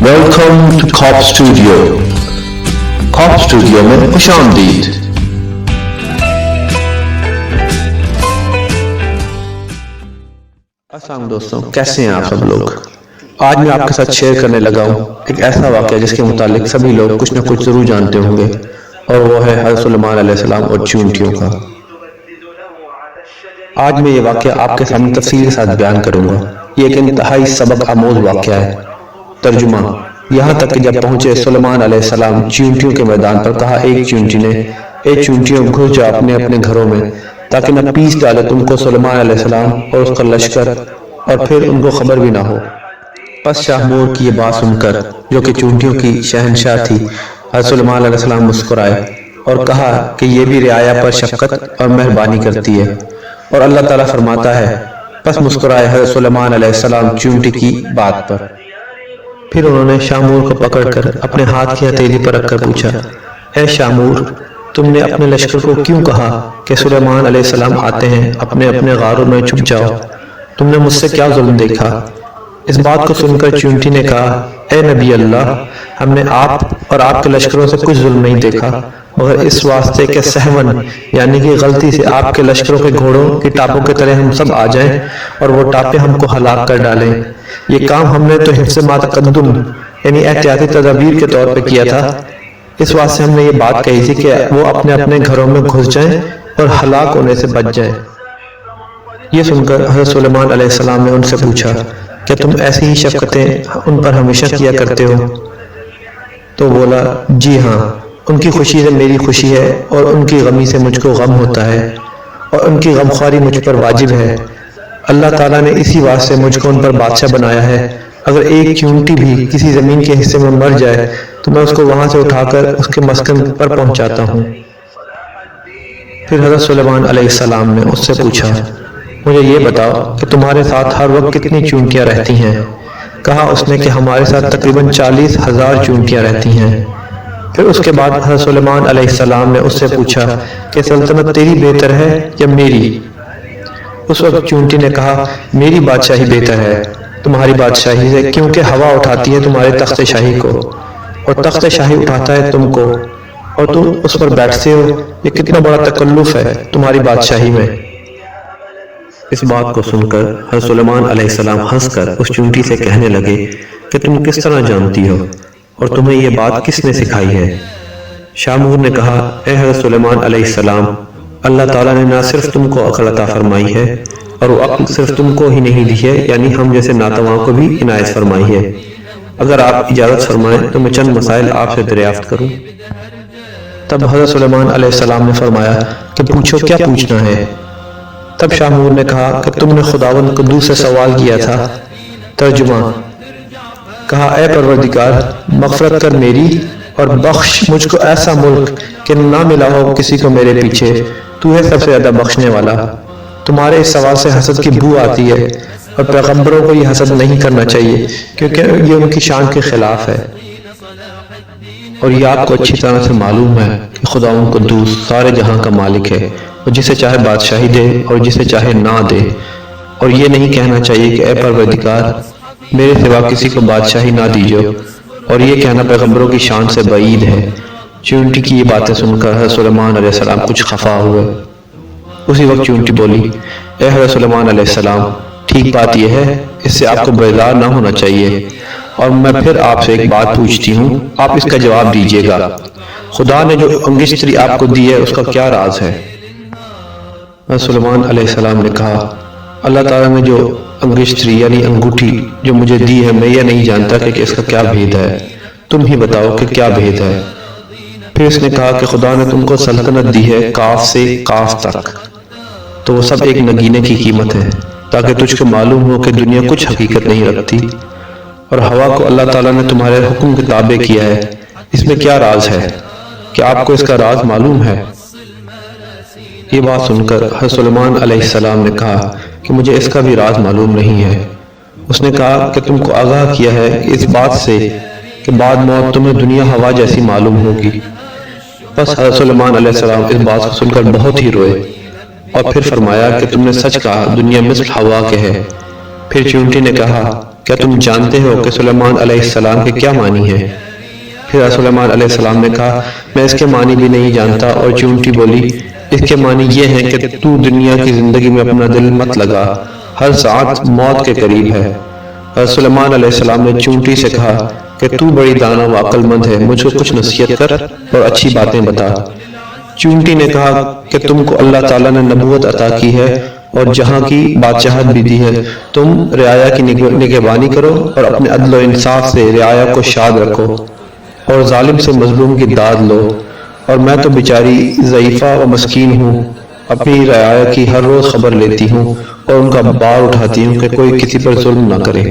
Welcome to Khop studio. Khop studio में खुशामदीद। अस्सलाम दोस्तों, कैसे हैं आप सब लोग। आज मैं आपके साथ शेयर करने लगा हूँ एक ऐसा वाक़या जिसके मुतालिक सभी लोग कुछ न कुछ ज़रूर जानते होंगे, और वो है हज़रत सुलेमान अलैहिस्सलाम और चींटियों का। आज मैं ये वाक़या आपके सामने तफसील के साथ बयान करूँगा। ये एक इंतहाई सबक आमोज़ वाक़या है। तर्जुमा, यहाँ तक कि जब पहुँचे सुलेमान अलैहिस्सलाम चींटियों के मैदान पर, कहा एक चींटी ने, ए चींटियों घुस जाओ अपने अपने घरों में, ताकि न पीस डाले तुमको सुलेमान अलैहिस्सलाम और उसका लश्कर, और फिर उनको खबर भी ना हो। बस शाहमूर की ये बात सुनकर, जो कि चींटियों की शहनशाह थी, हज़रत सुलेमान अलैहिस्सलाम मुस्कुराए और कहा कि ये भी रियाया पर शफ़क़त और मेहरबानी करती है, और अल्लाह ताला फरमाता है। बस मुस्कुराए हज़रत सुलेमान अलैहिस्सलाम चींटी की बात पर। फिर उन्होंने शामूर को पकड़कर अपने हाथ की हथेली पर रखकर पूछा, ए शामूर, तुमने अपने लश्कर को क्यों कहा कि सुलेमान अलैहिस्सलाम आते हैं, अपने अपने गारों में छुप जाओ। तुमने मुझसे क्या जुल्म देखा। इस बात को सुनकर चींटी ने कहा, ए नबी अल्लाह, हमने आप और आपके लश्करों से कुछ जुल्म नहीं देखा, मगर इस वास्ते के सहवन यानी कि गलती से आपके लश्करों के घोड़ों की टापों के तरह हम सब आ जाएं और वो टापे हमको हलाक कर डालें। ये काम हमने तो हिफ्ज़ मा तक़द्दुम यानी एहतियाती तदबीर के तौर पे किया था। इस वास्ते हमने ये बात कही थी कि वो अपने अपने घरों में घुस जाएं और हलाक होने से बच जाएं। ये सुनकर हज़रत सुलेमान अलैहिस्सलाम ने उनसे पूछा, क्या तुम ऐसी ही शफ़क़तें उन पर हमेशा किया करते हो। तो बोला, जी हाँ, उनकी खुशी से मेरी खुशी है, और उनकी गमी से मुझको गम होता है, और उनकी गमख्वारी मुझ पर वाजिब है। अल्लाह ताला ने इसी वास्ते मुझको उन पर बादशाह बनाया है। अगर एक चींटी भी किसी ज़मीन के हिस्से में मर जाए तो मैं उसको वहाँ से उठाकर उसके मस्कन पर पहुँचाता हूँ। फिर हज़रत सुलेमान अलैहिस्सलाम ने उससे पूछा, मुझे ये बताओ कि तुम्हारे साथ हर वक्त कितनी चींटियाँ रहती हैं। कहा उसने कि हमारे साथ तकरीबन 40,000 चींटियाँ रहती हैं। फिर उसके बाद हज़रत सुलेमान अलैहिस्सलाम ने उससे पूछा कि सल्तनत तेरी बेहतर है या मेरी। उस वक्त चींटी ने कहा, मेरी बादशाही बेहतर है तुम्हारी बादशाही से, क्योंकि हवा उठाती है तुम्हारे तख्त शाही को, और तख्त शाही उठाता है तुमको, और तुम उस पर बैठते हो। ये कितना बड़ा तकल्लुफ़ है तुम्हारी बादशाही में। इस बात को सुनकर हज़रत सुलेमान अलैहिस्सलाम हंसकर उस चींटी से कहने लगे कि तुम किस तरह जानती हो, और तुम्हें ये बात किसने सिखाई है। शामूर ने कहा, ए हज़रत सुलेमान अलैहिस्सलाम, अल्लाह ताला ने ना सिर्फ तुमको अक्ल अता फरमाई है, और वो अक्ल सिर्फ तुमको ही नहीं दी है, यानी हम जैसे नातवाओं को भी इनायत फरमाई है। अगर आप इजाज़त फरमाएं तो मैं चंद मसाइल आपसे दरियाफ्त करूं। तब हज़रत सुलेमान अलैहिस्सलाम ने फरमाया कि पूछो, क्या पूछना है। तब शामूर ने कहा कि तुमने खुदावंद कुद्दूस से सवाल किया था। तर्जुमा, कहा, ए परवरदिगार, मग़फ़िरत कर मेरी और बख्श मुझको ऐसा मुल्क कि ना मिला हो किसी को मेरे पीछे। तू है सबसे ज़्यादा बख्शने वाला। तुम्हारे इस सवाल से हसद की बू आती है, और पैगंबरों को ये हसद नहीं करना चाहिए, क्योंकि ये उनकी शान के खिलाफ है। और ये आपको अच्छी तरह से मालूम है कि खुदावंद कुद्दूस सारे जहां का मालिक है, और जिसे चाहे बादशाही दे और जिसे चाहे ना दे। और ये नहीं कहना चाहिए कि ए परवरदिगार, मेरे सिवा किसी को बादशाही ना दीजिए, और ये कहना पैगंबरों की शान से बईद है। चींटी की ये बातें सुनकर हज़रत सुलेमान अलैहिस्सलाम कुछ खफा हुए। उसी वक्त चींटी बोली, ए हज़रत सुलेमान अलैहिस्सलाम, ठीक बात यह है, इससे आपको बेजार ना होना चाहिए, और मैं फिर आपसे एक बात पूछती हूँ, आप इसका जवाब दीजिएगा। खुदा ने जो अंगीठी आपको दी है उसका क्या राज है। हज़रत सुलेमान अलैहिस्सलाम ने कहा, अल्लाह ताला ने जो अंगीठी यानी अंगूठी जो मुझे दी है, मैं ये नहीं जानता कि इसका क्या भेद है। तुम ही बताओ कि क्या भेद है। फिर उसने कहा कि खुदा ने तुमको सल्तनत दी है काफ से काफ तक, तो वो सब एक नगीने की कीमत है, ताकि तुझको मालूम हो कि दुनिया कुछ हकीकत नहीं रखती। और हवा को अल्लाह ताला ने तुम्हारे हुक्म के ताबे किया है। इसमें क्या राज है, क्या आपको इसका राज मालूम है। ये बात सुनकर हज़रत सुलेमान अलैहिस्सलाम ने कहा कि मुझे इसका भी राज मालूम नहीं है। उसने कहा कि तुमको आगाह किया है इस बात से कि बाद मौत तुम्हें दुनिया हवा जैसी मालूम होगी। बस हज़रत सुलेमान अलैहिस्सलाम इस बात को सुनकर बहुत ही रोए, और फिर फरमाया कि तुमने सच कहा, दुनिया मिस्ल हवा के है। फिर चींटी ने कहा, کیا تم جانتے ہو کہ سلیمان علیہ السلام کے کیا معنی ہیں؟ پھر سلیمان علیہ السلام نے کہا میں اس کے معنی بھی نہیں جانتا، اور چونٹی بولی اس کے معنی یہ ہیں کہ تو دنیا کی زندگی میں اپنا دل مت لگا، ہر ساعت موت کے قریب ہے۔ حضرت سلیمان علیہ السلام نے چونٹی سے کہا کہ تو بڑی دانا و عقل مند ہے، مجھ کو کچھ نصیحت کر اور اچھی باتیں بتا۔ چونٹی نے کہا کہ تم کو اللہ تعالیٰ نے نبوت عطا کی ہے اور جہاں کی بادشاہت بھی دی ہے، تم رعایا کی نگہبانی کرو اور اپنے عدل و انصاف سے رعایا کو شاد رکھو اور ظالم سے مظلوم کی داد لو، اور میں تو بیچاری ضعیفہ و مسکین ہوں، اپنی رعایا کی ہر روز خبر لیتی ہوں اور ان کا بار اٹھاتی ہوں کہ کوئی کسی پر ظلم نہ کرے۔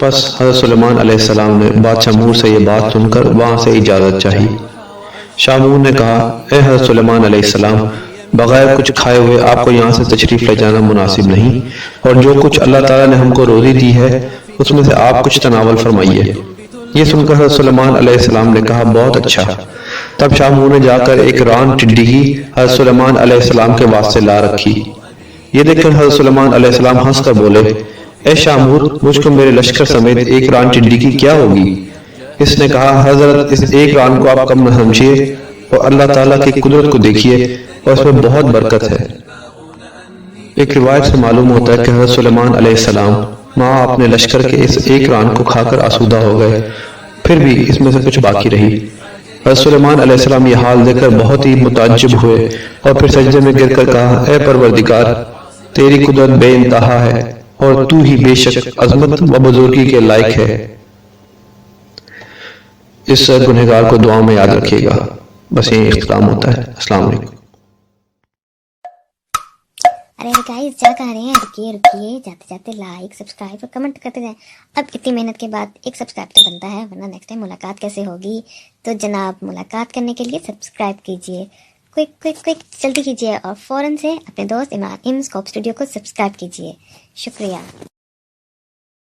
پس حضرت سلیمان علیہ السلام نے بادشاہ مور سے یہ بات سن کر وہاں سے اجازت چاہی۔ شاہ مور نے کہا اے حضرت سلیمان علیہ السلام، بغیر کچھ کھائے ہوئے آپ کو یہاں سے تشریف لے جانا مناسب نہیں، اور جو کچھ اللہ تعالیٰ نے ہم کو روزی دی ہے اس میں سے آپ کچھ تناول فرمائیے۔ یہ سن کر حضرت سلیمان علیہ السلام نے کہا بہت اچھا۔ تب شاہ مور نے جا کر ایک ران ٹڈی کی حضرت سلیمان علیہ السلام کے واسطے لا رکھی۔ یہ دیکھ کر حضرت سلیمان علیہ السلام ہنس کر بولے اے شاہ مور، مجھ کو میرے لشکر سمیت ایک ران ٹڈی کی کیا ہوگی؟ اس نے کہا حضرت اس ایک ران کو آپ کم نہ سمجھیے اور اللہ تعالیٰ کی قدرت کو دیکھیے اور اس میں بہت برکت ہے۔ ایک روایت سے معلوم ہوتا ہے کہ حضرت سلیمان علیہ السلام ماں اپنے لشکر کے اس ایک ران کو کھا کر آسودہ ہو گئے، پھر بھی اس میں سے کچھ باقی رہی۔ حضرت سلیمان علیہ السلام یہ حال دیکھ کر بہت ہی متعجب ہوئے اور پھر سجدے میں گر کر کہا اے پروردگار، تیری قدرت بے انتہا ہے اور تو ہی بے شک عظمت و بزرگی کے لائق ہے۔ اس گنہگار کو دعا میں یاد رکھیے گا۔ بس یہی اختتام ہوتا ہے۔ السلام علیکم۔ ارے گائز کیا کہہ رہے ہیں؟ رکیے جاتے جاتے لائک سبسکرائب اور کمنٹ کرتے جائیں۔ اب اتنی محنت کے بعد ایک سبسکرائب تو بنتا ہے، ورنہ نیکسٹ ٹائم ملاقات کیسے ہوگی؟ تو جناب ملاقات کرنے کے لیے سبسکرائب کیجئے، کوئک جلدی کیجئے، اور فوراً سے اپنے دوست امام اسکوپ اسٹوڈیو کو سبسکرائب کیجئے۔ شکریہ۔